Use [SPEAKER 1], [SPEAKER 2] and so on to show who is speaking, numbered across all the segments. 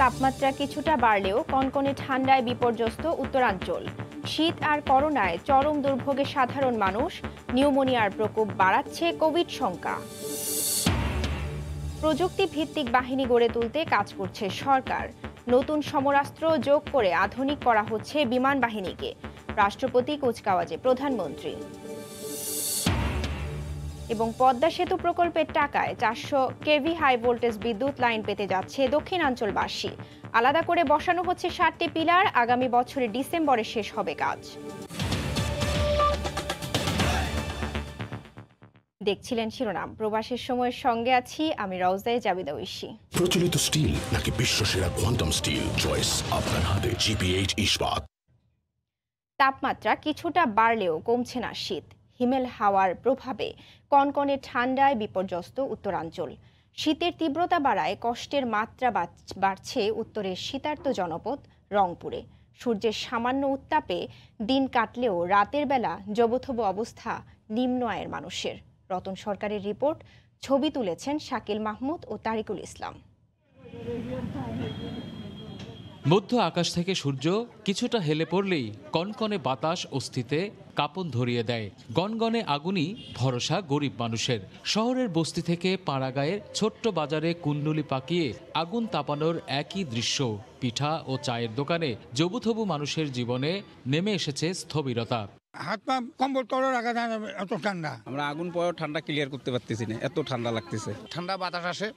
[SPEAKER 1] তাপমাত্রা কিছুটা বাড়লেও কনকনে ঠান্ডায় বিপর্যস্ত উত্তরাঞ্চল। শীত আর করোনায় চরম দুর্ভোগে সাধারণ মানুষ। নিউমোনিয়ার প্রকোপ বাড়াচ্ছে কোভিড শঙ্কা। প্রযুক্তি ভিত্তিক বাহিনী গড়ে তুলতে কাজ করছে সরকার। নতুন সমরাস্ত্র যোগ করে আধুনিক করা হচ্ছে বিমান বাহিনীকে। রাষ্ট্রপতি কুচকাওয়াজে প্রধানমন্ত্রী। এবং পদ্মা সেতু প্রকল্পের টাকায় 400 কেভি হাই ভোল্টেজ বিদ্যুৎ লাইন পেতে যাচ্ছে দক্ষিণাঞ্চলবাসী। আলাদা করে বসানো হচ্ছে 7টি পিলার। আগামী বছরের ডিসেম্বরে শেষ হবে কাজ। দেখছিলেন শিরোনাম। প্রবাসের সময়ের সঙ্গে আছি আমি রওজায়ে জাবিদা ঐশী।
[SPEAKER 2] প্রচলিত স্টিল নাকি বিশ্বসেরা কোয়ান্টাম স্টিল, চয়েস আপনার হাতে। GP8 ইস্পাত।
[SPEAKER 1] তাপমাত্রা কিছুটা বাড়লেও কমছে না শীত। হিমেল হাওয়ার প্রভাবে কনকনে ঠান্ডায় বিপর্যস্ত উত্তরাঞ্চল। শীতের তীব্রতা বাড়ায় কষ্টের মাত্রা বাড়ছে উত্তরের শীতার্ত জনপদ রংপুরে। সূর্যের সামান্য উত্তাপে দিন কাটলেও রাতের বেলা জবথবু অবস্থা নিম্ন আয়ের মানুষের। রতন সরকারের রিপোর্ট। ছবি তুলেছেন শাকিল মাহমুদ ও তারিকুল ইসলাম।
[SPEAKER 3] মধ্য আকাশ থেকে সূর্য কিছুটা হেলে পড়লেই কনকনে বাতাস অস্থিতে কাঁপন ধরিয়ে দেয়। গনগনে আগুনই ভরসা গরিব মানুষের। শহরের বস্তি থেকে পাড়াগাঁয়ের ছোট্ট বাজারে কুণ্ডুলি পাকিয়ে আগুন তাপানোর একই দৃশ্য। পিঠা ও চায়ের দোকানে জবুথবু মানুষের জীবনে নেমে এসেছে স্থবিরতা।
[SPEAKER 4] হাত পা কম্বল তলে রাখা যায় না, এত ঠান্ডা।
[SPEAKER 5] আমরা আগুন পরেও ঠান্ডা ক্লিয়ার করতে পারতেছি না, এত ঠান্ডা লাগতেছে।
[SPEAKER 4] ঠান্ডা বাতাস আসে,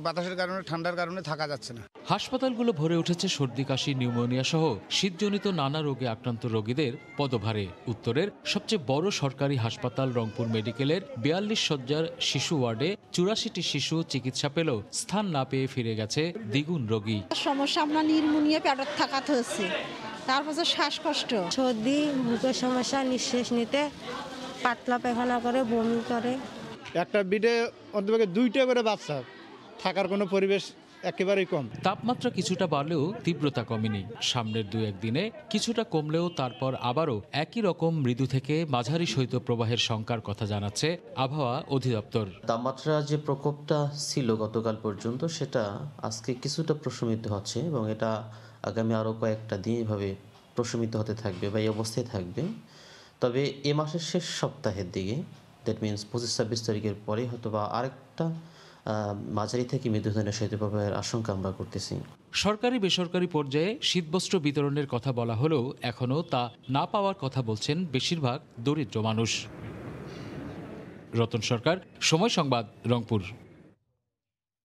[SPEAKER 4] বাতাসের কারণে ঠান্ডার কারণে থাকা যাচ্ছে না।
[SPEAKER 3] হাসপাতালগুলো ভরে উঠেছে সর্দি কাশি নিউমোনিয়া সহ শীতজনিত নানা রোগে আক্রান্ত রোগীদের পদভারে। উত্তরের সবচেয়ে বড় সরকারি হাসপাতাল রংপুর মেডিকেলের 42 শয্যার শিশু ওয়ার্ডে 84টি শিশু চিকিৎসা পেলেও স্থান না পেয়ে ফিরে গেছে দ্বিগুণ রোগী।
[SPEAKER 6] সমস্যা আপনার নিউমোনিয়া পেটত থাকাতে হচ্ছে, তারপর শ্বাসকষ্ট,
[SPEAKER 7] সর্দি, বুকের সমস্যা, নিঃশ্বাস নিতে, পাতলা পায়খানা করে, বমি করে।
[SPEAKER 8] একটা বিডে অন্তত 2টা করে বাচ্চা থাকার কোনো পরিবেশ একেবারেই কম।
[SPEAKER 3] তাপমাত্রা কিছুটা বাড়লেও তীব্রতা কমেনি। সামনের 2-1 দিনে কিছুটা কমলেও তারপর আবারও একই রকম মৃদু থেকে মাঝারি শৈত্যপ্রবাহের শঙ্কার কথা জানাচ্ছে আবহাওয়া অধিদপ্তর।
[SPEAKER 9] তাপমাত্রা যে প্রকোপটা ছিল গতকাল পর্যন্ত সেটা আজকে কিছুটা প্রশমিত হচ্ছে এবং এটা আগামী আরও কয়েকটা দিন এভাবে প্রশমিত হতে থাকবে বা এই অবস্থায় থাকবে। তবে এ মাসের শেষ সপ্তাহের দিকে, দ্যাট মিনস 25-26 তারিখের পরে হয়তো বা আরেকটা মাঝারি থেকে মৃদু ধরনের শৈত্যপ্রবাহের আশঙ্কা আমরা করতেছি।
[SPEAKER 3] সরকারি বেসরকারি পর্যায়ে শীতবস্ত্র বিতরণের কথা বলা হলেও এখনও তা না পাওয়ার কথা বলছেন বেশিরভাগ দরিদ্র মানুষ। রতন সরকার, সময় সংবাদ, রংপুর।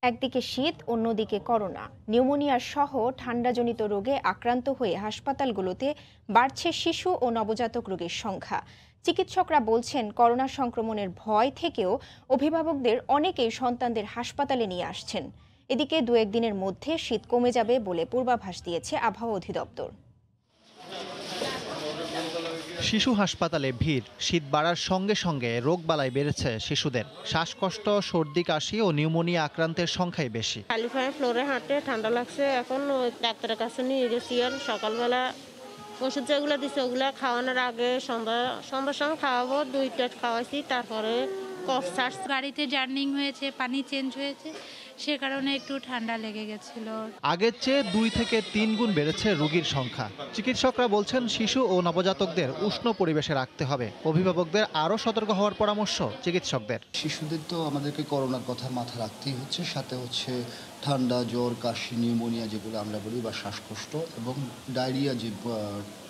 [SPEAKER 1] একদিকে শীত, অন্যদিকে করোনা। নিউমোনিয়া সহ ঠান্ডাজনিত রোগে আক্রান্ত হয়ে হাসপাতালগুলোতে বাড়ছে শিশু ও নবজাতক রোগীর সংখ্যা। চিকিৎসকরা বলছেন করোনা সংক্রমণের ভয় থেকেও অভিভাবকদের অনেকেই সন্তানদের হাসপাতালে নিয়ে আসছেন। এদিকে 2-1 দিনের মধ্যে শীত কমে যাবে বলে পূর্বাভাস দিয়েছে আবহাওয়া অধিদপ্তর।
[SPEAKER 10] শিশু হাসপাতালে ভিড়। শীত বাড়ার সঙ্গে সঙ্গে রোগবালাই বেড়েছে শিশুদের। শ্বাসকষ্ট, সর্দি কাশি ও নিউমোনিয়া আক্রান্তের সংখ্যাই বেশি।
[SPEAKER 7] খালি পায়ে ফ্লোরে হাঁটে, ঠান্ডা লাগছে। এখন ডাক্তারের কাছে নিয়ে গেছি, আর সকালবেলা ওষুধ যেগুলো দিচ্ছে ওগুলো খাওয়ানোর আগে সন্ধ্যার সময় খাওয়াবো, 2টা খাওয়াইছি, তারপরে কফ সার্চ।
[SPEAKER 11] গাড়িতে জার্নিং হয়েছে, পানি চেঞ্জ হয়েছে, সে কারণে একটু ঠান্ডা লেগে গেছিল।
[SPEAKER 10] আগের চেয়ে 2 থেকে 3 গুণ বেড়েছে রোগীর সংখ্যা। চিকিৎসকরা বলছেন শিশু ও নবজাতকদের উষ্ণ পরিবেশে রাখতে হবে। অভিভাবকদের আরও সতর্ক হওয়ার পরামর্শ চিকিৎসকদের।
[SPEAKER 12] শিশুদের তো আমাদেরকে করোনার কথা মাথায় রাখতেই হচ্ছে, সাথে হচ্ছে ঠান্ডা, জ্বর, কাশি, নিউমোনিয়া যেগুলো আমরা বলি বা শ্বাসকষ্ট, এবং ডায়রিয়া, যে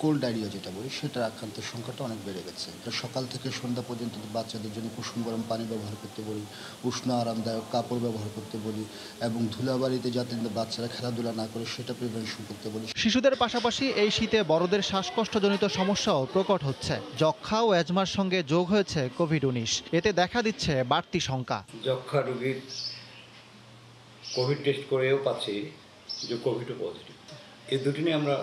[SPEAKER 12] কোল্ড ডায়রিয়া যেটা বলি, সেটার আক্রান্তের সংখ্যাটা অনেক বেড়ে গেছে। সকাল থেকে সন্ধ্যা পর্যন্ত বাচ্চাদের জন্য কুসুম গরম পানি ব্যবহার করতে বলি, উষ্ণ আরামদায়ক কাপড় ব্যবহার করতে বলি, এবং ধুলাবাড়িতে যাতে বাচ্চারা খেলাধুলা না করে সেটা প্রিভেনশন করতে বলি।
[SPEAKER 10] শিশুদের পাশাপাশি এই শীতে বড়দের শ্বাসকষ্টজনিত সমস্যাও প্রকট হচ্ছে। যক্ষ্মা ও অ্যাজমার সঙ্গে যোগ হয়েছে কোভিড-19। এতে দেখা দিচ্ছে বাড়তি শঙ্কা।
[SPEAKER 13] যক্ষ্মা রোগীর কোভিড টেস্ট করেও পাচ্ছি যে কোভিডও পজিটিভ। এই দুটি নিয়ে আমরা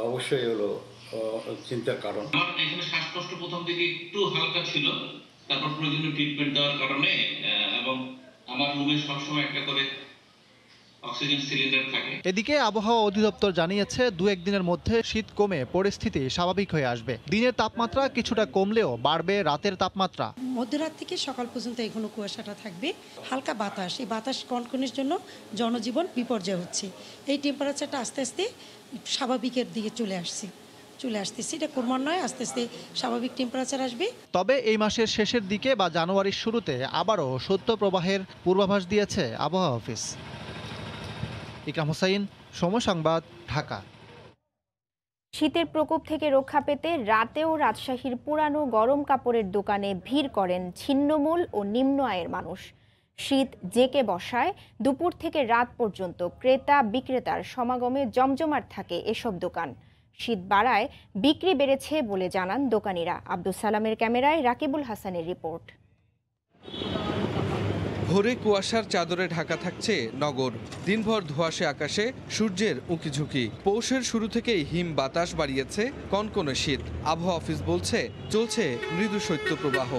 [SPEAKER 13] অবশ্যই হলো চিন্তার কারণ।
[SPEAKER 14] আমার এখানে শ্বাসকষ্ট প্রথম দিকে একটু হালকা ছিল, তারপর প্রয়োজনীয় ট্রিটমেন্ট দেওয়ার কারণে এবং আমার রুমে সবসময় একটা করে অক্সিজেন সিলিন্ডার থাকে।
[SPEAKER 10] এদিকে আবহাওয়া অধিদপ্তর জানিয়েছে 2-1 দিনের মধ্যে শীত কমে পরিস্থিতি স্বাভাবিক হয়ে আসবে। দিনের তাপমাত্রা কিছুটা কমলেও বাড়বে রাতের তাপমাত্রা।
[SPEAKER 15] মধ্যরাত থেকে সকাল পর্যন্ত এখনো কুয়াশাটা থাকবে, হালকা বাতাস, এই বাতাস কনকনের জন্য জনজীবন বিপর্যয় হচ্ছে। এই টেম্পারেচারটা আস্তে আস্তে স্বাভাবিকের দিকে চলে আসতেছে, এটা ক্রমান্বয়ে আস্তে আস্তে স্বাভাবিক টেম্পারেচার আসবে।
[SPEAKER 10] তবে এই মাসের শেষের দিকে বা জানুয়ারির শুরুতে আবারও শৈত্যপ্রবাহের পূর্বাভাস দিয়েছে আবহাওয়া অফিস। ইকরাম হোসাইন, সময় সংবাদ, ঢাকা।
[SPEAKER 1] শীতের প্রকোপ থেকে রক্ষা পেতে রাতেও রাজশাহীর পুরানো গরম কাপড়ের দোকানে ভিড় করেন ছিন্নমূল ও নিম্ন আয়ের মানুষ। শীত জেঁকে বসায় দুপুর থেকে রাত পর্যন্ত ক্রেতা বিক্রেতার সমাগমে জমজমাট থাকে এসব দোকান। শীত বাড়ায় বিক্রি বেড়েছে বলে জানান দোকানিরা। আব্দুল সালামের ক্যামেরায় রাকিবুল হাসানের রিপোর্ট।
[SPEAKER 16] ভোরে কুয়াশার চাদরে ঢাকা থাকছে নগর। দিনভর ধোঁয়াশে আকাশে সূর্যের উঁকিঝুঁকি। পৌষের শুরু থেকেই হিম বাতাস বাড়িয়েছে কনকনে শীত। আবহাওয়া অফিস বলছে চলছে মৃদু শৈত্যপ্রবাহ।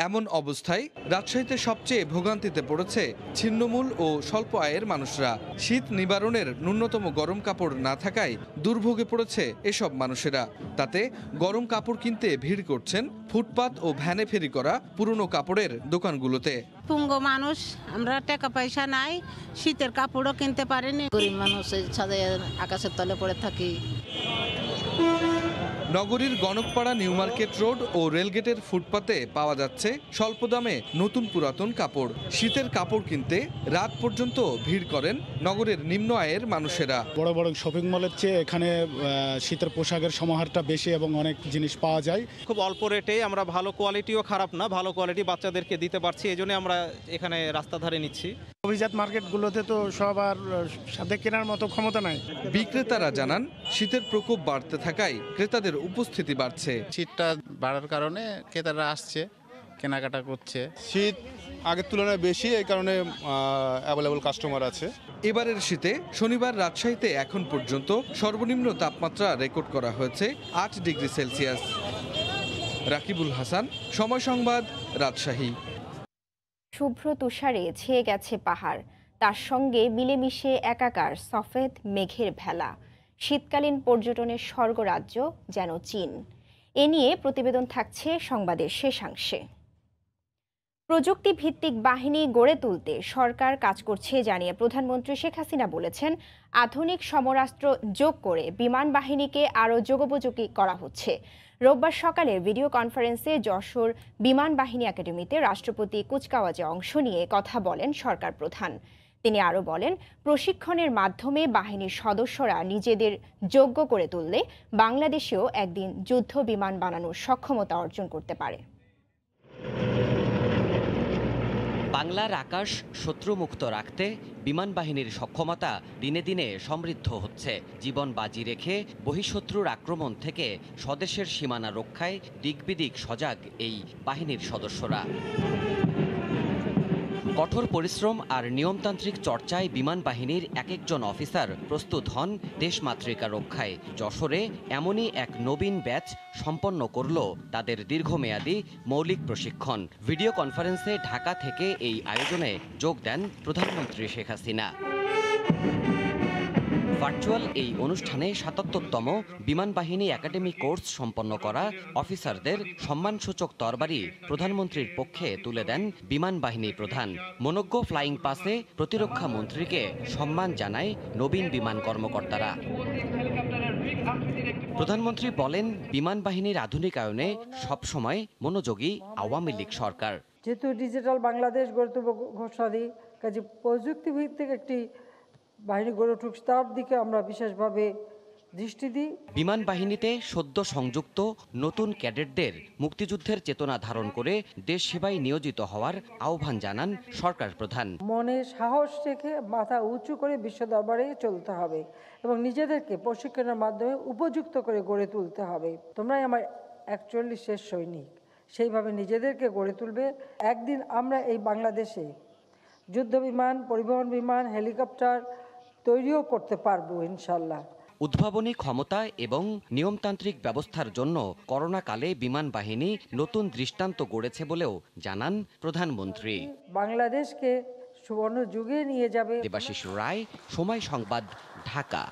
[SPEAKER 16] এমন অবস্থায় রাজশাহীতে সবচেয়ে ভোগান্তিতে পড়েছে ছিন্নমূল ও স্বল্প আয়ের মানুষরা। শীত নিবারণের ন্যূনতম গরম কাপড় না থাকায় দুর্ভোগে পড়েছে এসব মানুষেরা। তাতে গরম কাপড় কিনতে ভিড় করছেন ফুটপাত ও ভ্যানে ফেরি করা পুরনো কাপড়ের দোকানগুলোতে।
[SPEAKER 6] পুঙ্গ মানুষ, আমরা টাকা পয়সা নাই, শীতের কাপড়ও কিনতে পারিনি। গরিব মানুষ, ছাদে আকাশের তলে পড়ে থাকি।
[SPEAKER 16] নগরীর গণকপাড়া নিউ মার্কেট রোড ও রেলগেটের ফুটপাতে পাওয়া যাচ্ছে স্বল্প দামে নতুন পুরাতন কাপড়। শীতের কাপড় কিনতে রাত পর্যন্ত ভিড় করেন নগরের নিম্ন আয়ের মানুষেরা।
[SPEAKER 17] বড় বড় শপিং মলের চেয়ে এখানে শীতের পোশাকের সমাহারটা বেশি এবং অনেক জিনিস পাওয়া যায়
[SPEAKER 18] খুব অল্প রেটে। আমরা ভালো কোয়ালিটিও খারাপ না, ভালো কোয়ালিটি বাচ্চাদেরকে দিতে পারছি, এই জন্য আমরা এখানে রাস্তা ধারে নিচ্ছি।
[SPEAKER 17] অভিজাত মার্কেটগুলোতে তো সবার সাথে কেনার মতো ক্ষমতা নাই।
[SPEAKER 16] বিক্রেতারা জানান শীতের প্রকোপ বাড়তে থাকায় ক্রেতাদের উপস্থিতি বাড়ছে।
[SPEAKER 4] শীতটা বাড়ার কারণে ক্রেতারা আসছে, কেনাকাটা করছে।
[SPEAKER 19] শীত আগের তুলনায় বেশি, এই কারণে অ্যাভেলেবল কাস্টমার আছে।
[SPEAKER 16] এবারের শীতে শনিবার রাজশাহীতে এখন পর্যন্ত সর্বনিম্ন তাপমাত্রা রেকর্ড করা হয়েছে 8 ডিগ্রি সেলসিয়াস। রাকিবুল হাসান, সময় সংবাদ, রাজশাহী।
[SPEAKER 1] শুভ্র তুষারে ছেয়ে গেছে পাহাড়, তার সঙ্গে মিলেমিশে একাকার সফেদ মেঘের ভেলা। শীতকালীন পর্যটনের স্বর্গরাজ্য যেন চীন। এ নিয়ে প্রতিবেদন থাকছে সংবাদের শেষাংশে। প্রযুক্তি ভিত্তিক বাহিনী গড়ে তুলতে সরকার কাজ করছে জানিয়ে প্রধানমন্ত্রী শেখ হাসিনা বলেছেন, আধুনিক সমরাস্ত্র যোগ করে বিমান বাহিনীকে আরও যুগোপযোগী করা হচ্ছে। রোববার সকালে ভিডিও কনফারেন্সে যশোর বিমান বাহিনী একাডেমিতে রাষ্ট্রপতি কুচকাওয়াজে অংশ নিয়ে কথা বলেন সরকার প্রধান। তিনি আরও বলেন, প্রশিক্ষণের মাধ্যমে বাহিনীর সদস্যরা নিজেদের যোগ্য করে তুললে বাংলাদেশেও একদিন যুদ্ধ বিমান বানানোর সক্ষমতা অর্জন করতে পারে।
[SPEAKER 20] বাংলার আকাশ শত্রুমুক্ত রাখতে বিমান বাহিনীর সক্ষমতা দিনে দিনে সমৃদ্ধ হচ্ছে। জীবন বাজি রেখে বহিঃশত্রুর আক্রমণ থেকে স্বদেশের সীমানা রক্ষায় দিকবিদিক সজাগ এই বাহিনীর সদস্যরা। কঠোর পরিশ্রম আর নিয়মতান্ত্রিক চর্চায় বিমান বাহিনীর এক একজন অফিসার প্রস্তুত হন দেশমাতৃকা রক্ষায়। যশোরে এমনই এক নবীন ব্যাচ সম্পন্ন করল তাদের দীর্ঘমেয়াদী মৌলিক প্রশিক্ষণ। ভিডিও কনফারেন্সে ঢাকা থেকে এই আয়োজনে যোগ দেন প্রধানমন্ত্রী শেখ হাসিনা। ভার্চুয়াল এই অনুষ্ঠানে ৭৭তম বিমান বাহিনী একাডেমি কোর্স সম্পন্ন করা অফিসারদের সম্মানসূচক তরবারি প্রধানমন্ত্রীর পক্ষে তুলে দেন বিমান বাহিনী প্রধান। মনোজ্ঞ ফ্লাইং পাসে প্রতিরক্ষা মন্ত্রীকে সম্মান জানায় নবীন বিমান কর্মকর্তারা। প্রধানমন্ত্রী বলেন, বিমান বাহিনীর আধুনিকায়নে সবসময় মনোযোগী আওয়ামী লীগ সরকার।
[SPEAKER 21] যেহেতু ডিজিটাল বাংলাদেশ গড়ে তুলব ঘোষণা দিই, কাজে প্রযুক্তি ভিত্তিক একটি বাহিনী গড়ে উঠুক তার দিকে আমরা বিশেষভাবে দৃষ্টি দিই।
[SPEAKER 20] বিমান বাহিনীতে সদ্য সংযুক্ত নতুন ক্যাডেটদের মুক্তিযুদ্ধের চেতনা ধারণ করে দেশ সেবায় নিয়োজিত হওয়ার আহ্বান জানান সরকার প্রধান।
[SPEAKER 21] মনে সাহস রেখে মাথা উঁচু করে বিশ্ব দরবারে চলতে হবে এবং নিজেদেরকে প্রশিক্ষণের মাধ্যমে উপযুক্ত করে গড়ে তুলতে হবে। তোমরাই আমার 41 শেষ সৈনিক, সেইভাবে নিজেদেরকে গড়ে তুলবে। একদিন আমরা এই বাংলাদেশে যুদ্ধ বিমান, পরিবহন বিমান, হেলিকপ্টার তৈরিও করতে পারবো ইনশাল্লাহ।
[SPEAKER 20] উদ্ভাবনী ক্ষমতা এবং নিয়মতান্ত্রিক ব্যবস্থার জন্য করোনাকালে বিমান বাহিনী নতুন দৃষ্টান্ত গড়েছে বলেও জানান প্রধানমন্ত্রী।
[SPEAKER 21] বাংলাদেশকে সুবর্ণ যুগে নিয়ে যাবে।
[SPEAKER 20] দেবাশিস রায়, সময় সংবাদ, ঢাকা।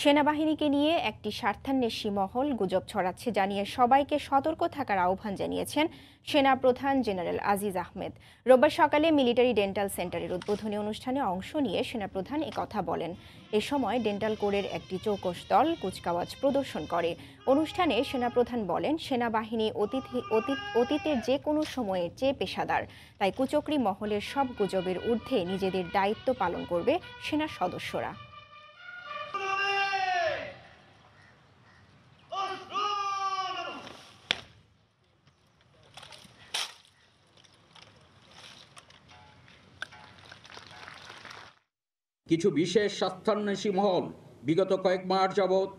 [SPEAKER 1] সেনাবাহিনীকে নিয়ে একটি স্বার্থান্বেষী মহল গুজব ছড়াচ্ছে জানিয়ে সবাইকে সতর্ক থাকার আহ্বান জানিয়েছেন সেনা প্রধান জেনারেল আজিজ আহমেদ। রোববার সকালে মিলিটারি ডেন্টাল সেন্টারের উদ্বোধনী অনুষ্ঠানে অংশ নিয়ে সেনাপ্রধান একথা বলেন। এ সময় ডেন্টাল কোরের একটি চৌকস দল কুচকাওয়াজ প্রদর্শন করে। অনুষ্ঠানে সেনাপ্রধান বলেন, সেনাবাহিনী অতীতের যে কোনো সময়ের চেয়ে পেশাদার, তাই কুচক্রী মহলের সব গুজবের ঊর্ধ্বে নিজেদের দায়িত্ব পালন করবে সেনা সদস্যরা।
[SPEAKER 2] কিছু বিশেষ স্বার্থান্বেষী মহল বিগত কয়েক মাস যাবৎ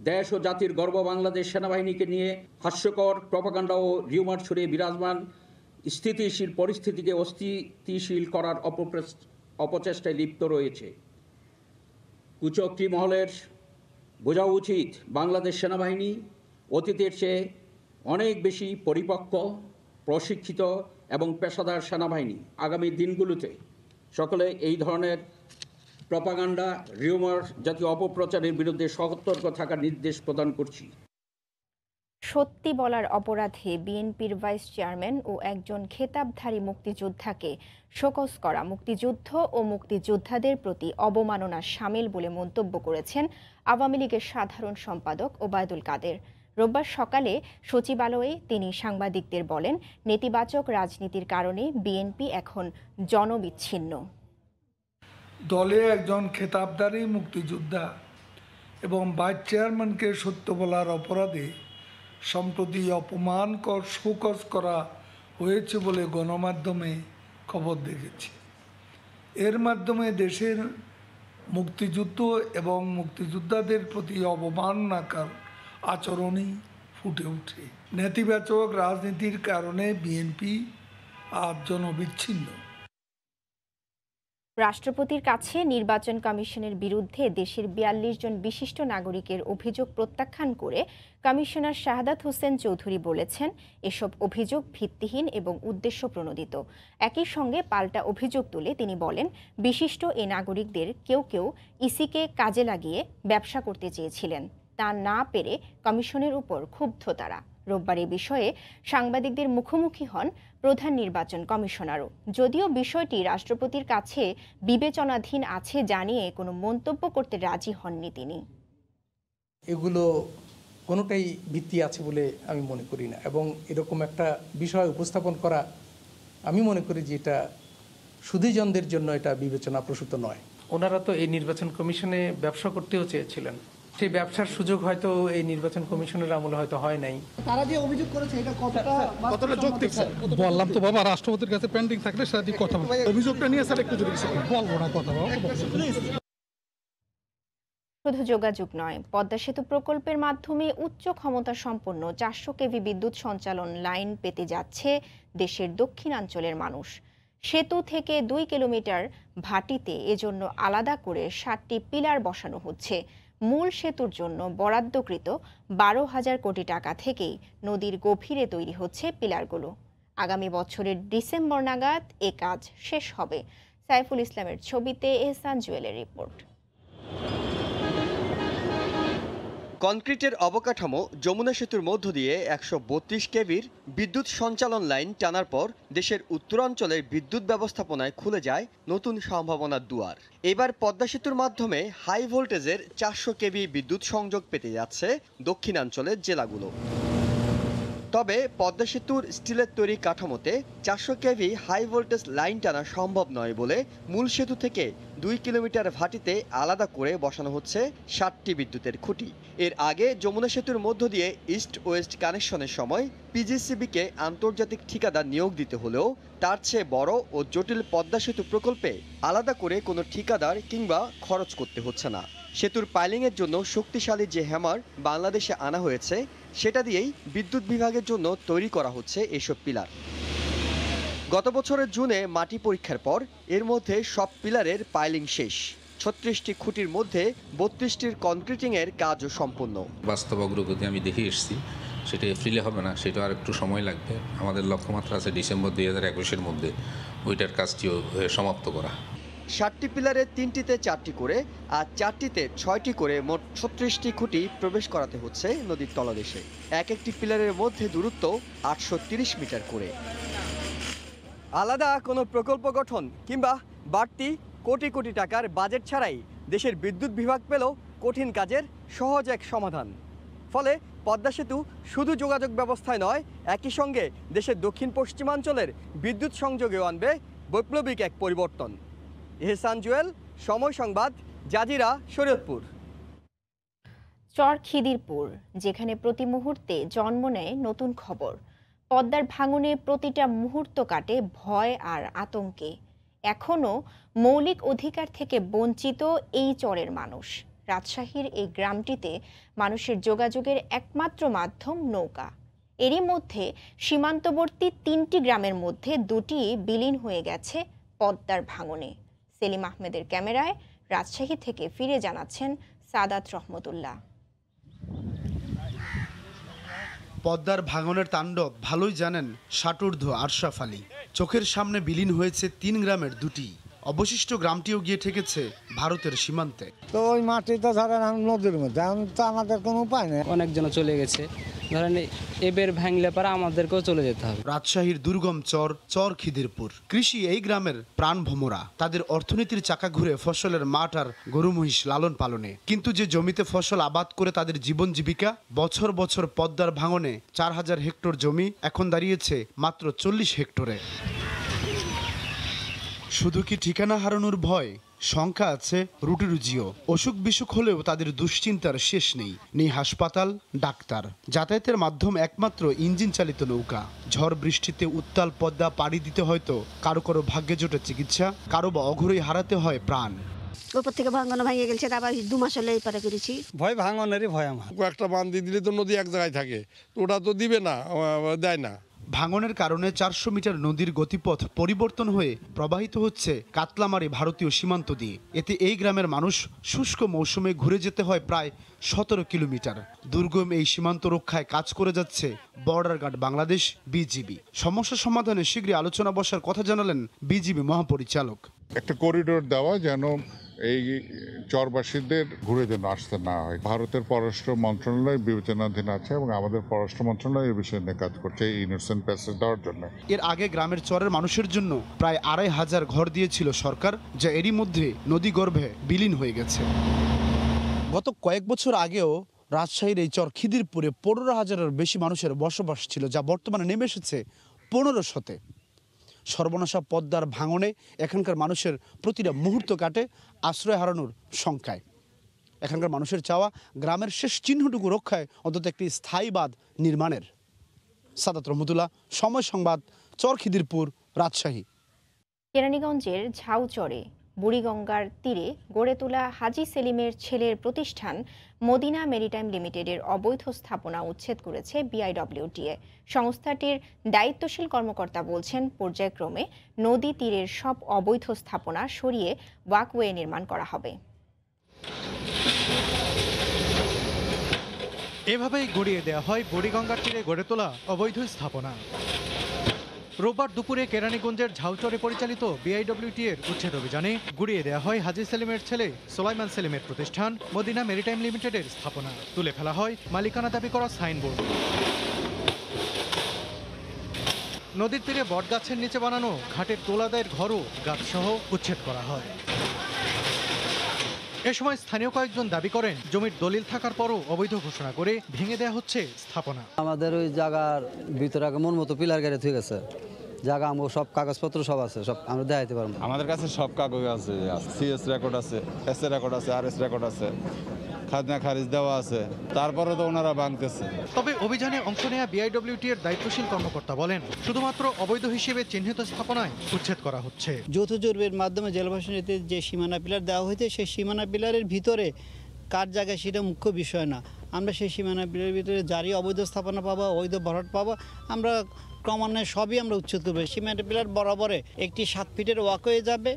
[SPEAKER 2] দেশ ও জাতির গর্ব বাংলাদেশ সেনাবাহিনীকে নিয়ে হাস্যকর প্রপাগান্ডা ও রিউমার ছড়িয়ে বিরাজমান স্থিতিশীল পরিস্থিতিকে অস্থিতিশীল করার অপচেষ্টায় লিপ্ত রয়েছে। কুচক্রী মহলের বোঝা উচিত, বাংলাদেশ সেনাবাহিনী অতীতের চেয়ে অনেক বেশি পরিপক্ক, প্রশিক্ষিত এবং পেশাদার সেনাবাহিনী। আগামী দিনগুলোতে সকলে এই ধরনের প্রপাগান্ডা, রিউমার জাতীয় অপপ্রচারের বিরুদ্ধে সতর্ক থাকার নির্দেশ প্রদান করছি।
[SPEAKER 1] সত্যি বলার অপরাধে বিএনপির ভাইস চেয়ারম্যান ও একজন খেতাবধারী মুক্তিযোদ্ধাকে শোকজ করা মুক্তিযুদ্ধ ও মুক্তিযোদ্ধাদের প্রতি অবমাননার শামিল বলে মন্তব্য করেছেন আওয়ামী লীগের সাধারণ সম্পাদক ওবায়দুল কাদের। রোববার সকালে সচিবালয়ে তিনি সাংবাদিকদের বলেন, নেতিবাচক রাজনীতির কারণে বিএনপি এখন জনবিচ্ছিন্ন।
[SPEAKER 22] দলে একজন খেতাবধারী মুক্তিযোদ্ধা এবং ভাইস চেয়ারম্যানকে সত্য বলার অপরাধে সম্প্রতি অপমানকর শোকজ করা হয়েছে বলে গণমাধ্যমে খবর দেখেছি। এর মাধ্যমে দেশের মুক্তিযুদ্ধ এবং মুক্তিযোদ্ধাদের প্রতি অবমাননাকর আচরণই ফুটে ওঠে। নেতিবাচক রাজনীতির কারণে বিএনপি আজ জনবিচ্ছিন্ন।
[SPEAKER 1] রাষ্ট্রপতির কাছে নির্বাচন কমিশনের বিরুদ্ধে দেশের ৪২ জন বিশিষ্ট নাগরিকের অভিযোগ প্রত্যাখ্যান করে কমিশনার শাহাদাত হোসেন চৌধুরী বলেছেন, এসব অভিযোগ ভিত্তিহীন এবং উদ্দেশ্য প্রণোদিত। একই সঙ্গে পাল্টা অভিযোগ তুলে তিনি বলেন, বিশিষ্ট এ নাগরিকদের কেউ কেউ ইসিকে কাজে লাগিয়ে ব্যবসা করতে চেয়েছিলেন, তা না পেরে কমিশনের উপর ক্ষুব্ধ তারা। রোববার এ বিষয়ে সাংবাদিকদের মুখোমুখি হন প্রধান নির্বাচন কমিশনারও। যদিও বিষয়টি রাষ্ট্রপতির কাছে বিবেচনাধীন আছে জানিয়ে কোনো মন্তব্য করতে রাজি হননি তিনি।
[SPEAKER 23] এগুলো কোনোটাই ভিত্তি আছে বলে আমি মনে করি না, এবং এরকম একটা বিষয় উপস্থাপন করা আমি মনে করি যে এটা সুধীজনদের জন্য এটা বিবেচনা প্রসূত নয়। ওনারা তো এই নির্বাচন কমিশনে ব্যবসা করতেও চেয়েছিলেন, সেই ব্যবসার সুযোগ হয়তো এই নির্বাচন কমিশনের আমলে হয়তো হয় নাই।
[SPEAKER 24] তারা যে অভিযোগ করেছে এটা কতটা যৌক্তিক স্যার?
[SPEAKER 17] বললাম তো বাবা, রাষ্ট্রপতির কাছে পেন্ডিং থাকলে সেটা দিয়ে কথা বলবো। অভিযোগটা নিয়ে স্যার একটু যদি বলবো না কথা বলবো।
[SPEAKER 1] শুধু যোগাযোগ নয়, পদ্মা সেতু প্রকল্পের মাধ্যমে উচ্চ ক্ষমতা সম্পন্ন 400 কেভি বিদ্যুৎ সঞ্চালন লাইন পেতে যাচ্ছে দেশের দক্ষিণাঞ্চলের মানুষ। সেতু থেকে 2 কিলোমিটার ভাটিতে এজন্য আলাদা করে 7টি পিলার বসানো হচ্ছে। মূল সেতুর জন্য বরাদ্দকৃত 12,000 কোটি টাকা থেকেই নদীর গভীরে তৈরি হচ্ছে পিলারগুলো। আগামী বছরের ডিসেম্বর নাগাদ এ কাজ শেষ হবে। সাইফুল ইসলামের ছবিতে এহসান জুয়েলের রিপোর্ট।
[SPEAKER 25] কনক্রিটের অবকাঠামো যমুনা সেতুর মধ্য দিয়ে 132 কেভির বিদ্যুৎ সঞ্চালন লাইন টানার পর দেশের উত্তরাঞ্চলের বিদ্যুৎ ব্যবস্থাপনায় খুলে যায় নতুন সম্ভাবনার দুয়ার। এবার পদ্মা সেতুর মাধ্যমে হাই ভোল্টেজের 400 কেভি বিদ্যুৎ সংযোগ পেতে যাচ্ছে দক্ষিণাঞ্চলের জেলাগুলো। তবে পদ্মা সেতুর স্টিলের তৈরি কাঠামোতে 400 কেভি হাই ভোল্টেজ লাইন টানা সম্ভব নয় বলে মূল সেতু থেকে 2 কিলোমিটার ভাটিতে আলাদা করে বসানো হচ্ছে 7টি বিদ্যুতের খুঁটি। এর আগে যমুনা সেতুর মধ্য দিয়ে ইস্ট ওয়েস্ট কানেকশনের সময় পিজিসিবিকে আন্তর্জাতিক ঠিকাদার নিয়োগ দিতে হলেও তার চেয়ে বড় ও জটিল পদ্মা সেতু প্রকল্পে আলাদা করে কোনো ঠিকাদার কিংবা খরচ করতে হচ্ছে না। সেতুর পাইলিংয়ের জন্য শক্তিশালী যে হ্যামার বাংলাদেশে আনা হয়েছে সেটা দিয়েই বিদ্যুৎ বিভাগের জন্য তৈরি করা হচ্ছে এসব পিলার। গত বছরের জুনে মাটি পরীক্ষার পর এর মধ্যে সব পিলারের পাইলিং শেষ। 36টি খুঁটির মধ্যে 32টির কনক্রিটিংয়ের কাজও সম্পন্ন।
[SPEAKER 26] বাস্তব অগ্রগতি আমি দেখে এসেছি, সেটা এপ্রিলে হবে না, সেটা আর একটু সময় লাগবে। আমাদের লক্ষ্যমাত্রা আছে ডিসেম্বর 2021-এর মধ্যে ওইটার কাজটিও সমাপ্ত করা।
[SPEAKER 25] 7টি পিলারে 3টিতে 4টি করে আর 4টিতে 6টি করে মোট 36টি খুঁটি প্রবেশ করাতে হচ্ছে নদীর তলদেশে। এক একটি পিলারের মধ্যে দূরত্ব 830 মিটার করে। আলাদা কোনো প্রকল্প গঠন কিংবা বাড়তি কোটি কোটি টাকার বাজেট ছাড়াই দেশের বিদ্যুৎ বিভাগ পেল কঠিন কাজের সহজ এক সমাধান। ফলে পদ্মা সেতু শুধু যোগাযোগ ব্যবস্থায় নয়, একই সঙ্গে দেশের দক্ষিণ পশ্চিমাঞ্চলের বিদ্যুৎ সংযোগেও আনবে বৈপ্লবিক এক পরিবর্তন। এহসান জুয়েল, সময় সংবাদ, জাজিরা, শরীয়তপুর।
[SPEAKER 1] চর খিদিরপুর, যেখানে প্রতি মুহূর্তে জন্ম নেয় নতুন খবর। পদ্মার ভাঙনে প্রতিটা মুহূর্ত কাটে ভয় আর আতঙ্কে। এখনও মৌলিক অধিকার থেকে বঞ্চিত এই চরের মানুষ। রাজশাহীর এই গ্রামটিতে মানুষের যোগাযোগের একমাত্র মাধ্যম নৌকা। এরই মধ্যে সীমান্তবর্তী 3টি গ্রামের মধ্যে 2টি বিলীন হয়ে গেছে পদ্মার ভাঙনে। সেলিম আহমেদের ক্যামেরায় রাজশাহী থেকে ফিরে জানাচ্ছেন সাদাত রহমতুল্লাহ।
[SPEAKER 3] পদ্মার ভাঙনের তাণ্ডব ভালোই জানেন ষাটোর্ধ্ব আরশাফ আলী। চোখের সামনে বিলীন হয়েছে 3 গ্রামের 2টি। অবশিষ্ট গ্রামটিও গিয়ে ঠেকেছে ভারতের সীমান্তে।
[SPEAKER 5] তো ওই মাটিটা ধরেন নদীর মধ্যে, তো আমাদের কোনো উপায় নেই।
[SPEAKER 7] অনেকজন চলে গেছে, ধরেন এবার ভাঙলে পারে আমাদেরকেও চলে যেতে হবে।
[SPEAKER 3] রাজশাহীর দুর্গম চর খিদিরপুর। কৃষি এই গ্রামের প্রাণ ভোমরা। তাদের অর্থনীতির চাকা ঘুরে ফসলের মাঠ আর গরু মহিষ লালন পালনে। কিন্তু যে জমিতে ফসল আবাদ করে তাদের জীবন জীবিকা, বছর বছর পদ্মার ভাঙনে 4000 হেক্টর জমি এখন দাঁড়িয়েছে মাত্র 40 হেক্টরে। শুধু কি ঠিকানা হারানোর ভয়? সংখ্যা আছে রুটি রুজিও। অসুখ বিসুখ হলেও তাদের দুশ্চিন্তার শেষ নেই। নেই হাসপাতাল, ডাক্তার। যাতায়াতের মাধ্যম একমাত্র ইঞ্জিন চালিত নৌকা। ঝড় বৃষ্টিতে উত্তাল পদ্মা পাড়ি দিতে হয়তো কারো কারো ভাগ্যে জোটে চিকিৎসা, কারো বা অঘরেই হারাতে হয় প্রাণ।
[SPEAKER 8] উপর থেকে ভাঙনে ভেঙে গেছে, আবার 2 মাস হলে এই পারে করেছি।
[SPEAKER 9] ভয় ভাঙনেরই ভয় আমার। একটা বাঁধ দিলে তো নদী এক জায়গায় থাকে, ওটা তো দিবে না, দেয় না।
[SPEAKER 3] ভাঙনের কারণে 400 মিটার নদীর গতিপথ পরিবর্তন হয়ে প্রবাহিত হচ্ছে কাতলামারি ভারতীয় সীমান্ত দিয়ে। এতে এই গ্রামের মানুষ শুষ্ক মৌসুমে ঘুরে যেতে হয় প্রায় 17 কিলোমিটার। দুর্গম এই সীমান্ত রক্ষায় কাজ করে যাচ্ছে বর্ডার গার্ড বাংলাদেশ, বিজিবি। সমস্যা সমাধানে শীঘ্রই আলোচনা বসার কথা জানালেন বিজিবি মহাপরিচালক।
[SPEAKER 11] একটা করিডোর দেওয়া যেন এই চরবাসীদের ঘুরে যেন আসতে না হয়। ভারতের পররাষ্ট্র মন্ত্রণালয় বিবেচনাধীন আছে এবং আমাদের পররাষ্ট্র মন্ত্রণালয় এই বিষয়ে নিয়ে কাজ করছে এই ইনোসেন্ট প্যাসেজ দেওয়ার জন্য।
[SPEAKER 3] এর আগে গ্রামের চরের মানুষের জন্য প্রায় 2500 ঘর দিয়েছিল সরকার, যা এরই মধ্যে নদী গর্ভে বিলীন হয়ে গেছে। গত কয়েক বছর আগেও রাজশাহীর এই চর খিদিরপুরে 15,000-এর বেশি মানুষের বসবাস ছিল, যা বর্তমানে নেমে এসেছে 1500-তে। সর্বনাশা পদ্মার ভাঙনে এখানকার মানুষের প্রতিটা মুহূর্ত কাটে আশ্রয় হারানোর শঙ্কায়। এখানকার মানুষের চাওয়া গ্রামের শেষ চিহ্নটুকু রক্ষায় অন্তত একটি স্থায়ী বাঁধ নির্মাণের। সাদাত রহমতুল্লাহ, সময় সংবাদ, চর খিদিরপুর, রাজশাহী।
[SPEAKER 1] কেরানীগঞ্জের ঝাউচরে বুড়িগঙ্গার তীরে গড়ে তোলা হাজী সেলিমের ছেলের প্রতিষ্ঠান মদিনা মেরিটাইম লিমিটেডের অবৈধ স্থাপনা উচ্ছেদ করেছে বিআইডব্লিউটিএ। সংস্থাটির দায়িত্বশীল কর্মকর্তা বলছেন, পর্যায়ক্রমে নদী তীরের সব অবৈধ স্থাপনা সরিয়ে ওয়াকওয়ে নির্মাণ করা হবে।
[SPEAKER 10] এভাবেই গড়িয়ে দেওয়া হয় বুড়িগঙ্গার তীরে গড়ে তোলা অবৈধ স্থাপনা। রোববার দুপুরে কেরানীগঞ্জের ঝাউচরে পরিচালিত বিআইডব্লিউটিএর উচ্ছেদ অভিযানে গুড়িয়ে দেওয়া হয় হাজী সেলিমের ছেলে সোলাইমান সেলিমের প্রতিষ্ঠান মদিনা মেরিটাইম লিমিটেডের স্থাপনা। তুলে ফেলা হয় মালিকানা দাবি করা সাইনবোর্ড। নদীর তীরে বটগাছের নিচে বানানো ঘাটের তোলাদায়ের ঘরও গাছসহ উচ্ছেদ করা হয়। এ সময় স্থানীয় কয়েকজন দাবি করেন, জমির দলিল থাকার পরও অবৈধ ঘোষণা করে ভেঙে দেওয়া হচ্ছে স্থাপনা।
[SPEAKER 27] আমাদের ওই জায়গার ভিতরে মন মতো পিলার গাড়ি থেকে গেছে জায়গা, আমার সব কাগজপত্র সব আছে, সব আমরা দেখাইতে পারবো।
[SPEAKER 28] আমাদের কাছে সব কাগজ আছে, সিএস রেকর্ড আছে, এস এ রেকর্ড আছে, আর এস রেকর্ড আছে, খাজনা খারিজ দেওয়া আছে, তারপরে তো ওনারা ভাঙতেছে।
[SPEAKER 10] তবে অভিযানে অংশ নেওয়া বিআইডব্লিউটিএর দায়িত্বশীল কর্মকর্তা বলেন, শুধুমাত্র অবৈধ হিসেবে চিহ্নিত স্থাপনায় উচ্ছেদ করা হচ্ছে।
[SPEAKER 29] যৌথ জরিপের মাধ্যমে জেলাবাসীতে যে সীমানা পিলার দেওয়া হয়েছে, সেই সীমানা পিলারের ভিতরে কার জায়গায় সেটা মুখ্য বিষয় না। আমরা সেই সীমানা পিলারের ভিতরে জারি অবৈধ স্থাপনা পাবো, অবৈধ ভরাট পাবো, আমরা ক্রমান্বয়ে সবই আমরা উচ্ছেদ করবো। সীমানা পিলার বরাবরে একটি 7 ফিটের ওয়াকওয়ে যাবে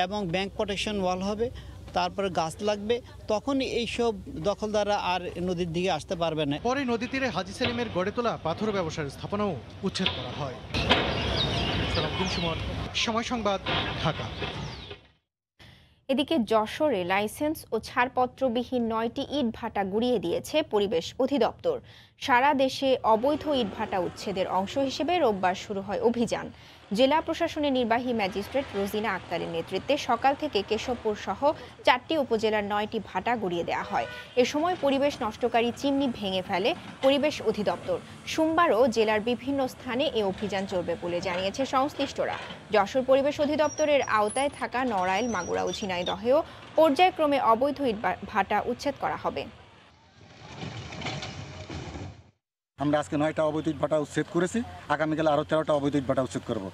[SPEAKER 29] এবং ব্যাংক প্রোটেকশন ওয়াল হবে, তারপরে গাছ লাগবে, তখন এইসব দখলদাররা আর নদীর দিকে আসতে পারবে না।
[SPEAKER 10] পরে নদী তীরে হাজী সেলিমের গড়ে তোলা পাথর ব্যবসার স্থাপনাও উচ্ছেদ করা হয়। সময় সংবাদ, ঢাকা।
[SPEAKER 1] এদিকে যশোরে লাইসেন্স ও ছাড়পত্রবিহীন 9টি ইটভাটা গুঁড়িয়ে দিয়েছে পরিবেশ অধিদপ্তর। সারা দেশে অবৈধ ইটভাটা উচ্ছেদের অংশ হিসেবে রোববার শুরু হয় অভিযান। জেলা প্রশাসনের নির্বাহী ম্যাজিস্ট্রেট রোজিনা আক্তারের নেতৃত্বে সকাল থেকে কেশবপুর সহ 4টি উপজেলার 9টি ভাটা গুঁড়িয়ে দেওয়া হয়। এ সময় পরিবেশ নষ্টকারী চিমনি ভেঙে ফেলে পরিবেশ অধিদপ্তর। সোমবারও জেলার বিভিন্ন স্থানে এ অভিযান চলবে বলে জানিয়েছে সংশ্লিষ্টরা। যশোর পরিবেশ অধিদপ্তরের আওতায় থাকা নড়াইল, মাগুরা ও ঝিনাইদহেও পর্যায়ক্রমে অবৈধ ইট ভাটা উচ্ছেদ করা হবে।
[SPEAKER 4] আমরা আজকে 9টা অবৈধ ইট ভাটা উচ্ছেদ করেছি, আগামীকাল আরও 13টা অবৈধ ইট ভাটা উচ্ছেদ করব।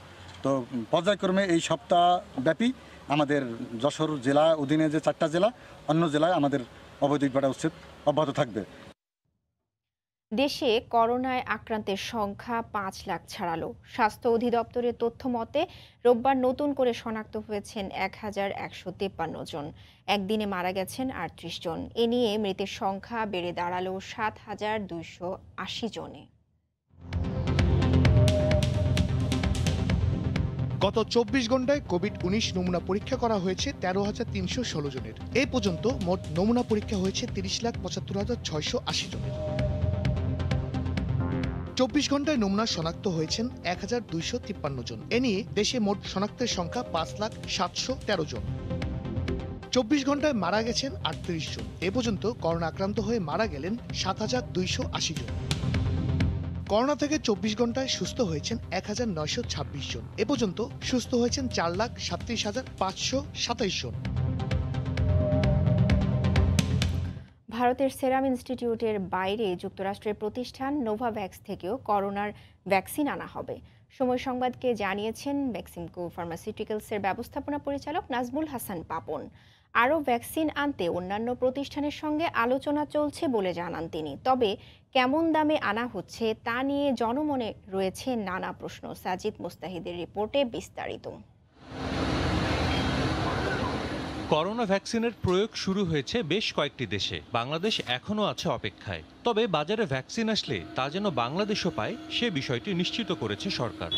[SPEAKER 4] তো পর্যায়ক্রমে এই সপ্তাহ ব্যাপী আমাদের যশোর জেলা অধীনে যে 4টা জেলা, অন্য জেলায় আমাদের অবৈধ ইট ভাটা উচ্ছেদ অব্যাহত থাকবে।
[SPEAKER 1] দেশে করোনায় আক্রান্তের সংখ্যা 5 লাখ ছাড়ালো। স্বাস্থ্য অধিদপ্তরের তথ্য মতে রোববার নতুন করে শনাক্ত হয়েছেন 1153 জন। একদিনে মারা গেছেন 38 জন। এ নিয়ে মৃতের সংখ্যা বেড়ে দাঁড়ালো 7280 জনে।
[SPEAKER 3] গত 24 ঘন্টায় কোভিড-19 নমুনা পরীক্ষা করা হয়েছে 13,316 জনের। এ পর্যন্ত মোট নমুনা পরীক্ষা হয়েছে 30,75,680 জনের। 24 ঘন্টায় নমুনা শনাক্ত হয়েছেন 1253 জন। এ নিয়ে দেশে মোট শনাক্তের সংখ্যা 5,713 জন। 24 ঘন্টায় মারা গেছেন 38 জন। এ পর্যন্ত করোনা আক্রান্ত হয়ে মারা গেলেন 7,280 জন। করোনা থেকে 24 ঘন্টায় সুস্থ হয়েছেন 1,926 জন। এ পর্যন্ত সুস্থ হয়েছেন 4,37,527 জন।
[SPEAKER 1] ভারতের সেরাম ইনস্টিটিউটের বাইরে যুক্তরাষ্ট্রের প্রতিষ্ঠান নোভাভ্যাক্স থেকেও করোনার ভ্যাকসিন আনা হবে। সময় সংবাদকে জানিয়েছেন বেক্সিমকো ফার্মাসিউটিক্যালসের ব্যবস্থাপনা পরিচালক নাজমুল হাসান পাপন। আরও ভ্যাকসিন আনতে অন্যান্য প্রতিষ্ঠানের সঙ্গে আলোচনা চলছে বলে জানান তিনি। তবে কেমন দামে আনা হচ্ছে তা নিয়ে জনমনে রয়েছে নানা প্রশ্ন। সাজিদ মুস্তাহিদের রিপোর্টে বিস্তারিত।
[SPEAKER 6] করোনা ভ্যাকসিনের প্রয়োগ শুরু হয়েছে বেশ কয়েকটি দেশে। বাংলাদেশ এখনও আছে অপেক্ষায়। তবে বাজারে ভ্যাকসিন আসলে তা যেন বাংলাদেশও পায় সে বিষয়টি নিশ্চিত করেছে সরকার।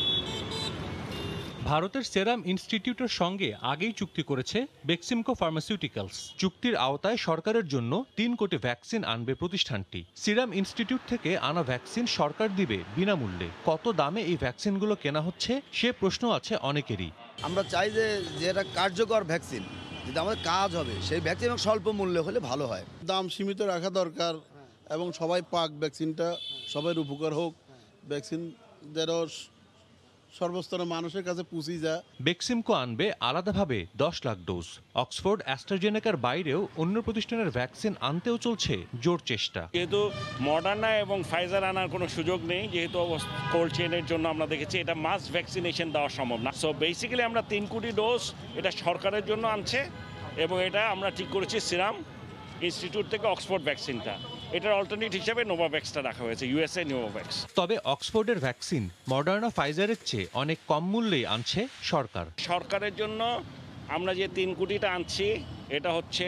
[SPEAKER 6] ভারতের সেরাম ইনস্টিটিউটের সঙ্গে আগেই চুক্তি করেছে বেক্সিমকো ফার্মাসিউটিক্যালস। চুক্তির আওতায় সরকারের জন্য 3 কোটি ভ্যাকসিন আনবে প্রতিষ্ঠানটি। সিরাম ইনস্টিটিউট থেকে আনা ভ্যাকসিন সরকার দিবে বিনামূল্যে। কত দামে এই ভ্যাকসিনগুলো কেনা হচ্ছে সে প্রশ্ন আছে অনেকেরই।
[SPEAKER 12] আমরা চাই যে এটা কার্যকর ভ্যাকসিন, যদি আমাদের কাজ হবে সেই ভ্যাকসিন স্বল্প মূল্যে হলে ভালো হয়।
[SPEAKER 13] দাম সীমিত রাখা দরকার এবং সবাই পাক ভ্যাকসিনটা, সবার উপকার হোক। ভ্যাকসিন যেন সর্বস্তরের মানুষের কাছে পৌঁছে যায়।
[SPEAKER 6] বেক্সিমকো আনবে আলাদাভাবে 10 লাখ ডোজ। অক্সফোর্ড অ্যাস্ট্রাজেনেকার বাইরেও অন্য প্রতিষ্ঠানের ভ্যাকসিন আনতেও চলছে জোর চেষ্টা।
[SPEAKER 14] যেহেতু মডার্না এবং ফাইজার আনার কোনো সুযোগ নেই, যেহেতু কোল্ড চেইনের জন্য আমরা দেখেছি এটা মাস ভ্যাকসিনেশন দেওয়া সম্ভব না। সো বেসিক্যালি আমরা 3 কোটি ডোজ এটা সরকারের জন্য আনছে এবং এটা আমরা ঠিক করেছি সিরাম ইনস্টিটিউট থেকে অক্সফোর্ড ভ্যাকসিনটা, এটার অল্টারনেট হিসেবে নোভাভ্যাক্সটা রাখা হয়েছে, ইউএসএ নোভাভ্যাক্স।
[SPEAKER 6] তবে অক্সফোর্ডের ভ্যাকসিন মডার্না ফাইজারের চেয়ে অনেক কম মূল্যেই আনছে সরকার।
[SPEAKER 14] সরকারের জন্য আমরা যে 3 কোটিটা আনছি এটা হচ্ছে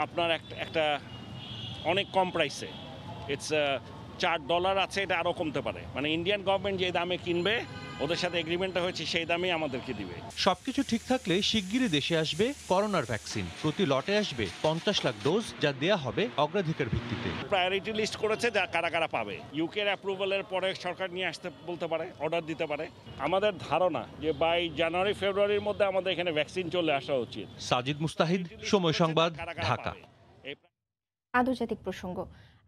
[SPEAKER 14] আপনার একটা অনেক কম প্রাইসে। ইটস $4 আছে, এটা আরও কমতে পারে। মানে ইন্ডিয়ান গভর্নমেন্ট যে দামে কিনবে ওদের সাথে এগ্রিমেন্টটা হয়েছে সেই দামেই আমাদেরকে দিবে।
[SPEAKER 6] সবকিছু ঠিক থাকলে শিগগিরই দেশে আসবে করোনার ভ্যাকসিন। প্রতি লটে আসবে 50 লাখ ডোজ, যা দেয়া হবে অগ্রাধিকার ভিত্তিতে।
[SPEAKER 14] প্রায়োরিটি লিস্ট করেছে যা কারা কারা পাবে। ইউকের অ্যাপ্রুভালের পরে সরকার নিয়ে আসতে বলতে পারে, অর্ডার দিতে পারে। আমাদের ধারণা যে বাই জানুয়ারি ফেব্রুয়ারির মধ্যে আমাদের এখানে ভ্যাকসিন চলে আসা উচিত।
[SPEAKER 6] সাজিদ মুস্তাহিদ, সময় সংবাদ, ঢাকা।
[SPEAKER 1] আন্তর্জাতিক প্রসঙ্গ।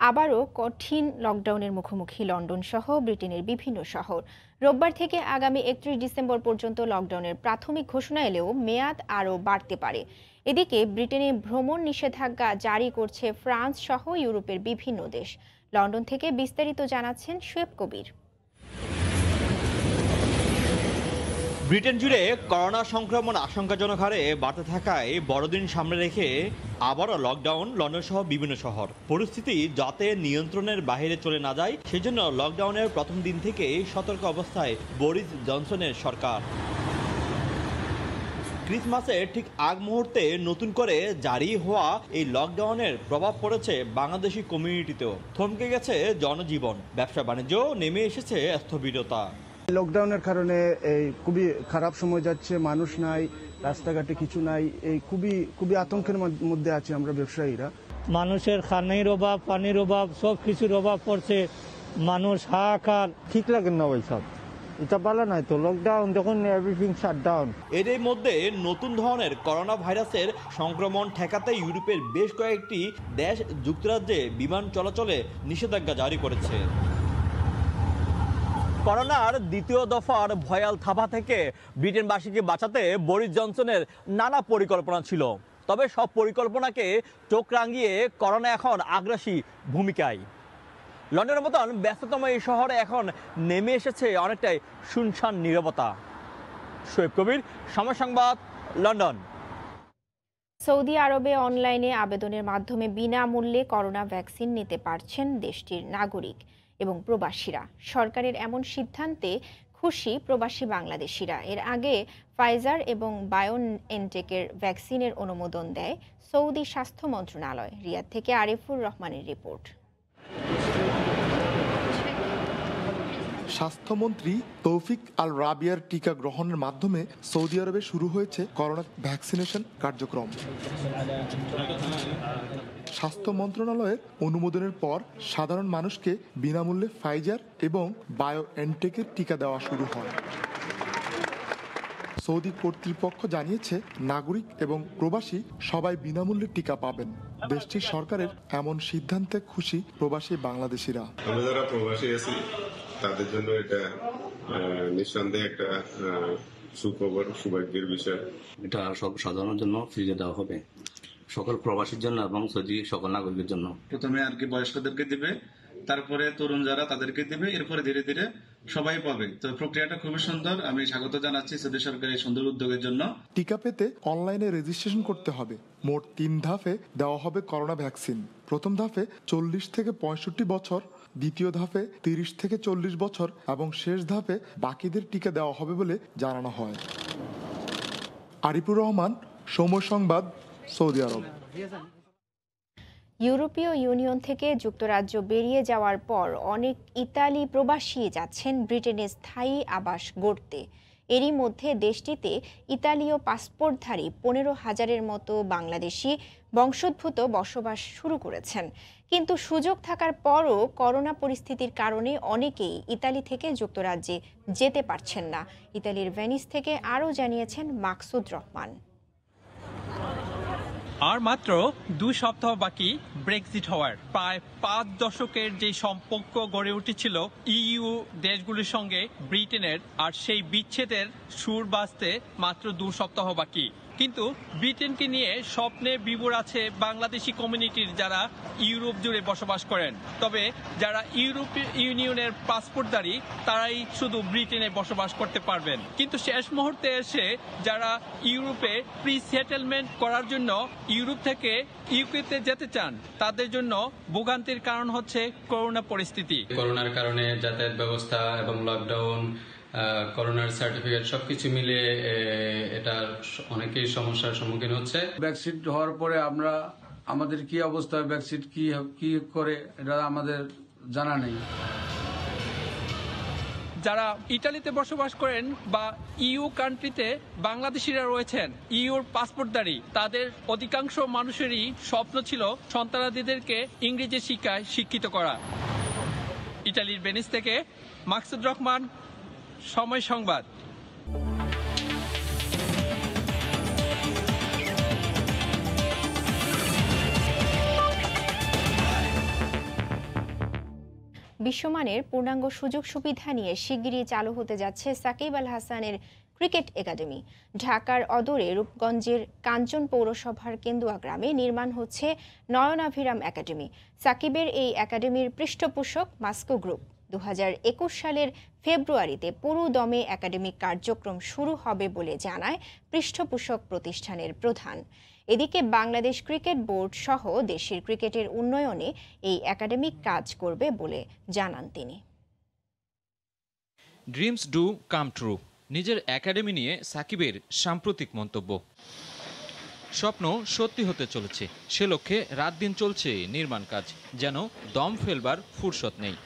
[SPEAKER 1] আবারও কঠিন লকডাউনের মুখোমুখি লন্ডন সহ ব্রিটেনের বিভিন্ন শহর। রোববার থেকে আগামী 31 ডিসেম্বর পর্যন্ত লকডাউনের প্রাথমিক ঘোষণা এলেও মেয়াদ আরও বাড়তে পারে। এদিকে ব্রিটেনে ভ্রমণ নিষেধাজ্ঞা জারি করছে ফ্রান্স সহ ইউরোপের বিভিন্ন দেশ। লন্ডন থেকে বিস্তারিত জানাচ্ছেন শোয়েব কবির।
[SPEAKER 15] ব্রিটেন জুড়ে করোনা সংক্রমণ আশঙ্কাজনক হারে বাড়তে থাকায় বড়দিন সামনে রেখে আবারও লকডাউন লন্ডন সহ বিভিন্ন শহর। পরিস্থিতি যাতে নিয়ন্ত্রণের বাইরে চলে না যায় সেজন্য লকডাউনের প্রথম দিন থেকে সতর্ক অবস্থায় বরিস জনসনের সরকার। ক্রিসমাসের ঠিক আগ মুহূর্তে নতুন করে জারি হওয়া এই লকডাউনের প্রভাব পড়েছে বাংলাদেশি কমিউনিটিতেও। থমকে গেছে জনজীবন, ব্যবসা বাণিজ্য নেমে এসেছে স্থবিরতা।
[SPEAKER 2] লকডাউনের কারণে এই খুবই খারাপ সময় যাচ্ছে, মানুষ নাই, রাস্তাঘাটে কিছু নাই, এই খুবই আতঙ্কের মধ্যে আছে আমরা ব্যবসায়ীরা।
[SPEAKER 29] মানুষের খানির অভাব, পানির অভাব, সব কিছুর অভাব পড়ছে, মানুষ হাহাকার। ঠিক লাগে না ওই সব, এটা ভালো নয় তো। লকডাউন যখন এভরিথিং শাটডাউন।
[SPEAKER 15] এরই মধ্যে নতুন ধরনের করোনা ভাইরাসের সংক্রমণ ঠেকাতে ইউরোপের বেশ কয়েকটি দেশ যুক্তরাজ্যে বিমান চলাচলে নিষেধাজ্ঞা জারি করেছে। করোনার দ্বিতীয় দফার ভয়াল থাবা থেকে ব্রিটেনবাসীকে বাঁচাতে বরিস জনসনের নানা পরিকল্পনা ছিল, তবে সব পরিকল্পনাকে চোখ রাঙিয়ে করোনা এখন আগ্রাসী ভূমিকায়। লন্ডনের মতন ব্যস্ততম এই শহরে এখন নেমে এসেছে অনেকটাই শুনশান নীরবতা। শোয়েব কবির, সময় সংবাদ, লন্ডন।
[SPEAKER 1] সৌদি আরবে অনলাইনে আবেদনের মাধ্যমে বিনামূল্যে করোনা ভ্যাকসিন নিতে পারছেন দেশটির নাগরিক এবং প্রবাসীরা। সরকারের এমন সিদ্ধান্তে খুশি প্রবাসী বাংলাদেশিরা। এর আগে ফাইজার এবং বায়োএনটেকের ভ্যাকসিনের অনুমোদন দেয় সৌদি স্বাস্থ্য মন্ত্রণালয়। রিয়াদ থেকে আরিফুর রহমানের রিপোর্ট।
[SPEAKER 16] স্বাস্থ্যমন্ত্রী তৌফিক আল রাবিয়ার টিকা গ্রহণের মাধ্যমে সৌদি আরবে শুরু হয়েছে করোনা ভ্যাকসিনেশন কার্যক্রম। স্বাস্থ্য মন্ত্রণালয়ের অনুমোদনের পর সাধারণ মানুষকে বিনামূল্যে ফাইজার এবং বায়োএনটেকের টিকা দেওয়া শুরু হয়। সৌদি কর্তৃপক্ষ জানিয়েছে নাগরিক এবং প্রবাসী সবাই বিনামূল্যে টিকা পাবেন। দেশটির সরকারের এমন সিদ্ধান্তে খুশি প্রবাসী বাংলাদেশিরা।
[SPEAKER 18] আমরা যারা প্রবাসী আছি তাদের জন্য এটা নিঃসন্দেহে একটা সুখবর, সৌভাগ্যের বিষয়।
[SPEAKER 19] এটা সর্বসাধারণের জন্য ফ্রিতে দেওয়া হবে, সকল প্রবাসীর জন্য এবং সৌদি সকল নাগরিকের জন্য।
[SPEAKER 20] প্রথমে আর কি বয়স্কদেরকে দিবে, তারপরে তরুণ যারা তাদেরকে দিবে, এরপরে ধীরে ধীরে সবাই পাবে। তো প্রক্রিয়াটা খুবই সুন্দর, আমি স্বাগত জানাচ্ছি সৌদি সরকারের সুন্দর উদ্যোগের জন্য।
[SPEAKER 16] টিকা পেতে অনলাইনে রেজিস্ট্রেশন করতে হবে। মোট 3 ধাপে দেওয়া হবে করোনা ভ্যাকসিন। প্রথম ধাপে 40 থেকে 65 বছর, দ্বিতীয় ধাপে 30 থেকে 40 বছর এবং শেষ ধাপে বাকিদের টিকা দেওয়া হবে বলে জানানো হয়। আরিফুর রহমান, সময় সংবাদ, সৌদি আরব।
[SPEAKER 1] ইউরোপীয় ইউনিয়ন থেকে যুক্তরাজ্য বেরিয়ে যাওয়ার পর অনেক ইতালি প্রবাসী যাচ্ছেন ব্রিটেনে স্থায়ী আবাস গড়তে। এরই মধ্যে দেশটিতে ইতালীয় পাসপোর্টধারী 15,000-এর মতো বাংলাদেশি বংশোদ্ভূত বসবাস শুরু করেছেন। কিন্তু সুযোগ থাকার পরও করোনা পরিস্থিতির কারণে অনেকেই ইতালি থেকে যুক্তরাজ্যে যেতে পারছেন না। ইতালির ভেনিস থেকে আরও জানিয়েছেন মাকসুদ রহমান।
[SPEAKER 21] আর মাত্র 2 সপ্তাহ বাকি ব্রেক্সিট হওয়ার। প্রায় 5 দশকের যে সম্পর্ক গড়ে উঠেছিল ইইউ দেশগুলির সঙ্গে ব্রিটেনের, আর সেই বিচ্ছেদের সুর বাজতে মাত্র 2 সপ্তাহ বাকি। কিন্তু ব্রিটেনকে নিয়ে স্বপ্নে বিভোর আছে বাংলাদেশি কমিউনিটির, যারা ইউরোপ জুড়ে বসবাস করেন। তবে যারা ইউরোপীয় ইউনিয়নের পাসপোর্টধারী তারাই শুধু ব্রিটেনে বসবাস করতে পারবেন। কিন্তু শেষ মুহূর্তে এসে যারা ইউরোপে প্রি সেটেলমেন্ট করার জন্য ইউরোপ থেকে ইউকেতে যেতে চান, তাদের জন্য ভোগান্তির কারণ হচ্ছে করোনা পরিস্থিতি।
[SPEAKER 22] করোনার কারণে যাতায়াত ব্যবস্থা এবং লকডাউন, করোনার সার্টিফিকেট সবকিছু মিলে এটা অনেকেই সমস্যার সম্মুখীন হচ্ছে।
[SPEAKER 23] ব্রেক্সিট হওয়ার পরে আমাদের কি অবস্থা, ব্রেক্সিট কি করে এটা আমাদের জানা নেই।
[SPEAKER 21] যারা ইটালিতে বসবাস করেন বা ইউ কান্ট্রিতে বাংলাদেশিরা রয়েছেন ইউর পাসপোর্টধারী, তাদের অধিকাংশ মানুষেরই স্বপ্ন ছিল সন্তানাদিদেরকে ইংরেজি শিক্ষায় শিক্ষিত করা। ইটালির ভেনিস থেকে মাকসুদ রহমান, সময় সংবাদ।
[SPEAKER 1] বিশ্বমানের পূর্ণাঙ্গ সুযোগ সুবিধা নিয়ে শিগগিরই চালু হতে যাচ্ছে সাকিব আল হাসানের ক্রিকেট একাডেমি। ঢাকার অদূরে রূপগঞ্জের কাঞ্চন পৌরসভার কেন্দুয়া গ্রামে নির্মাণ হচ্ছে নয়নাভিরাম একাডেমি। সাকিবের এই একাডেমির পৃষ্ঠপোষক মাস্কো গ্রুপ। 2021 সালের ফেব্রুয়ারিতে পুরো দমে একাডেমিক কার্যক্রম শুরু হবে বলে জানায় পৃষ্ঠপোষক প্রতিষ্ঠানের প্রধান। এদিকে বাংলাদেশ ক্রিকেট বোর্ড সহ দেশের ক্রিকেটের উন্নয়নে এই একাডেমিক কাজ করবে বলে জানান তিনি।
[SPEAKER 24] ড্রিমস ডু কাম ট্রু, নিজের একাডেমি নিয়ে সাকিবের সাম্প্রতিক মন্তব্য। স্বপ্ন সত্যি হতে চলেছে, সে লক্ষ্যে রাত দিন চলছে নির্মাণ কাজ, যেন দম ফেলবার ফুরসত নেই।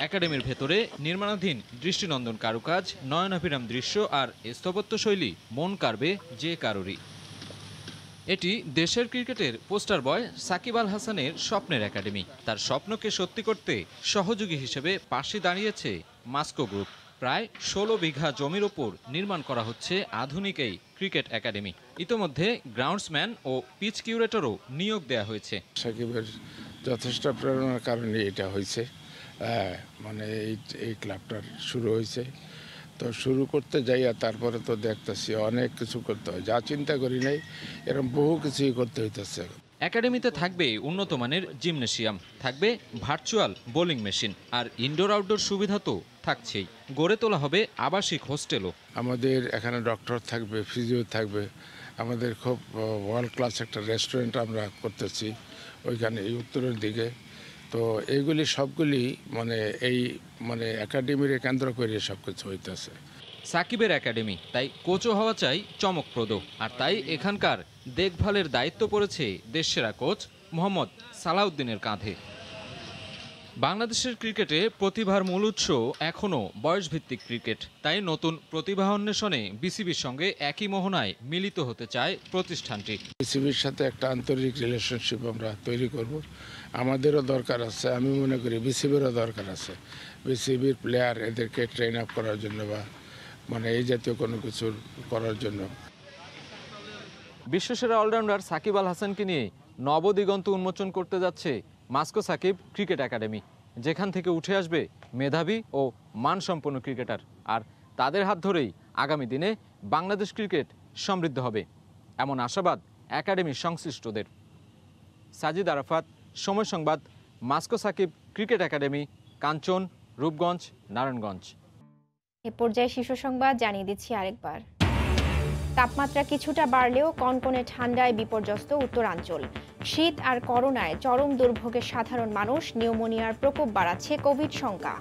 [SPEAKER 24] একাডেমির ভেতরে নির্মাণাধীন দৃষ্টিনন্দন কারুকাজ, নয়নাভিরাম দৃশ্য আর স্থাপত্যশৈলী মন কাড়বে যে কারোরই। এটি দেশের ক্রিকেটের পোস্টার বয় সাকিব আল হাসানের স্বপ্নের একাডেমি। তার স্বপ্নকে সত্যি করতে সহযোগী হিসেবে পাশে দাঁড়িয়েছে মাস্কো গ্রুপ। প্রায় 16 বিঘা জমির ওপর নির্মাণ করা হচ্ছে আধুনিক এই ক্রিকেট একাডেমি। ইতোমধ্যে গ্রাউন্ডসম্যান ও পিচ কিউরেটরও নিয়োগ দেওয়া হয়েছে।
[SPEAKER 5] সাকিবের যথেষ্ট প্রেরণার কারণে এটা হয়েছে, মানে এই ক্লাবটার শুরু হয়েছে। তো শুরু করতে যাইয়া তারপরে তো দেখতেছি অনেক কিছু করতে হয়, যা চিন্তা করি নাই এরকম বহু কিছুই করতে হইতেছে।
[SPEAKER 24] একাডেমিতে থাকবে উন্নত মানের জিমনেশিয়াম, থাকবে ভার্চুয়াল বোলিং মেশিন, আর ইনডোর আউটডোর সুবিধা তো থাকছেই। গড়ে তোলা হবে আবাসিক হোস্টেলও।
[SPEAKER 5] আমাদের এখানে ডক্টর থাকবে, ফিজিও থাকবে, আমাদের খুব ওয়ার্ল্ড ক্লাস একটা রেস্টুরেন্ট আমরা করতেছি ওইখানে এই উত্তরের দিকে। তো এইগুলি সবগুলি মানে একাডেমির কেন্দ্র করে সব কিছু হইতেছে।
[SPEAKER 24] সাকিবের একাডেমি, তাই কোচও হওয়া চাই চমকপ্রদ। আর তাই এখানকার দেখভালের দায়িত্ব পড়েছে দেশসেরা কোচ মোহাম্মদ সালাউদ্দিনের কাঁধে। বাংলাদেশের ক্রিকেটে প্রতিভার মূল উৎস এখনও বয়সভিত্তিক ক্রিকেট। তাই নতুন প্রতিভা অন্বেষণে বিসিবির সঙ্গে একই মোহনায় মিলিত হতে চায় প্রতিষ্ঠানটি।
[SPEAKER 5] বিসিবির সাথে একটা আন্তরিক রিলেশনশিপ আমরা তৈরি করব। আমাদেরও দরকার আছে, আমি মনে করি বিসিবিরও দরকার আছে। বিসিবির প্লেয়ার এদেরকে ট্রেন আপ করার জন্য বা মানে এই জাতীয় কোনো কিছু করার জন্য।
[SPEAKER 24] বিশ্বসেরা অলরাউন্ডার সাকিব আল হাসানকে নিয়ে নবদিগন্ত উন্মোচন করতে যাচ্ছে মাস্কো সাকিব ক্রিকেট একাডেমি, যেখান থেকে উঠে আসবে মেধাবী ও মানসম্পন্ন ক্রিকেটার। আর তাদের হাত ধরেই আগামী দিনে বাংলাদেশ ক্রিকেট সমৃদ্ধ হবে, এমন আশাবাদ একাডেমির সংশ্লিষ্টদের। সাজিদ আরাফাত, সময় সংবাদ, মাস্কো সাকিব ক্রিকেট একাডেমি, কাঞ্চন, রূপগঞ্জ, নারায়ণগঞ্জ।
[SPEAKER 1] এ পর্যায়ে শীর্ষ সংবাদ জানিয়ে দিচ্ছি আরেকবার। তাপমাত্রা কিছুটা বাড়লেও কনকনে ঠান্ডায় বিপর্যস্ত উত্তরাঞ্চল। শীত আর করোনায় চরম দুর্ভোগে সাধারণ মানুষ, নিউমোনিয়ার প্রকোপ বাড়াচ্ছে কোভিড শঙ্কা।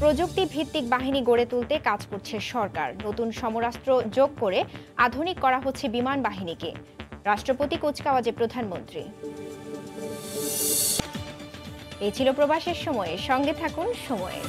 [SPEAKER 1] প্রযুক্তি ভিত্তিক বাহিনী গড়ে তুলতে কাজ করছে সরকার। নতুন সমরাস্ত্র যোগ করে আধুনিক করা হচ্ছে বিমান বাহিনীকে। রাষ্ট্রপতি কুচকাওয়াজে প্রধানমন্ত্রী। এই ছিল প্রবাসের সময়ে। সঙ্গে থাকুন সময়ের।